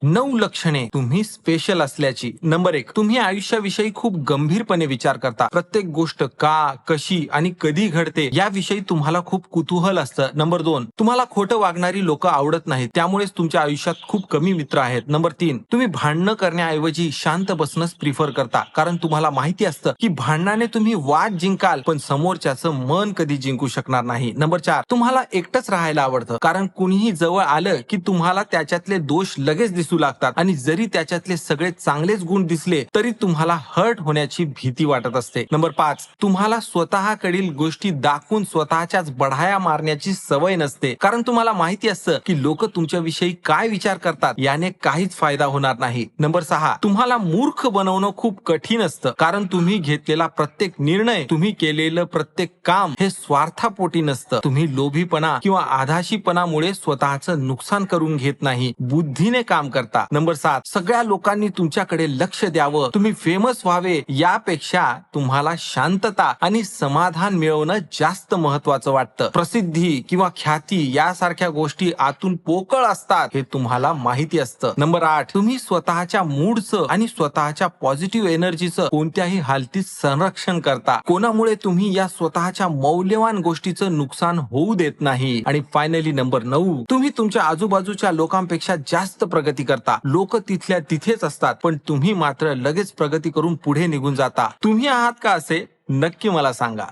9 लक्षणे तुम्ही स्पेशल असल्याची. नंबर 1, तुम्ही आयुष्याविषयी खूप गंभीरपणे विचार करता. प्रत्येक गोष्ट का, कशी आणि कधी घडते याविषयी तुम्हाला खूप कुतूहल असतं. नंबर 2, तुम्हाला खोटं वागणारी लोक आवडत नाहीत. त्यामुळेच तुमच्या आयुष्यात खूप कमी मित्र आहेत. नंबर 3, तुम्ही भांडणं करण्याऐवजी शांत बसणंच प्रिफर करता. कारण तुम्हाला माहिती असतं की भांडणाने तुम्ही वाद जिंकाल पण समोरच्याचं मन कधी जिंकू शकणार नाही. नंबर 4, तुम्हाला एकटंच राहायला आवडतं. कारण कुणीही जवळ आलं की तुम्हाला त्याच्यातले दोष लगेच दिसू लागतात आणि जरी त्याच्यातले सगळे चांगलेच गुण दिसले तरी तुम्हाला हर्ट होण्याची भीती वाटत असते. नंबर 5, तुम्हाला स्वतःकडील गोष्टी दाखवून स्वतःच्याच बढाया मारण्याची सवय नसते. कारण तुम्हाला माहिती असतं की लोक तुमच्याविषयी काय विचार करतात याने काहीच फायदा होणार नाही. नंबर 6, तुम्हाला मूर्ख बनवणं खूप कठीण असतं. कारण तुम्ही घेतलेला प्रत्येक निर्णय, तुम्ही केलेलं प्रत्येक काम हे स्वार्थापोटी नसतं. तुम्ही लोभीपणा किंवा आधाशीपणामुळे स्वतःचं नुकसान करून घेत नाही, बुद्धीने काम करता. नंबर 7, सगळ्या लोकांनी तुमच्याकडे लक्ष द्यावं, तुम्ही फेमस व्हावे यापेक्षा तुम्हाला शांतता आणि समाधान मिळवणं जास्त महत्वाचं वाटतं. प्रसिद्धी किंवा ख्याती यासारख्या गोष्टी आतून पोकळ असतात हे तुम्हाला माहिती असतं. नंबर 8, तुम्ही स्वतःच्या मूडचं आणि स्वतःच्या पॉझिटिव्ह एनर्जीचं कोणत्याही हालतीत संरक्षण करता. कोणामुळे तुम्ही या स्वतःच्या मौल्यवान गोष्टीचं नुकसान होऊ देत नाही. आणि फायनली नंबर 9, तुम्ही तुमच्या आजूबाजूच्या लोकांपेक्षा जास्त प्रगती करता. लोक तिथल्या तिथेच असतात पण तुम्ही मात्र लगेच प्रगती करून पुढे निघून जाता. तुम्ही आहात का असे? नक्की मला सांगा.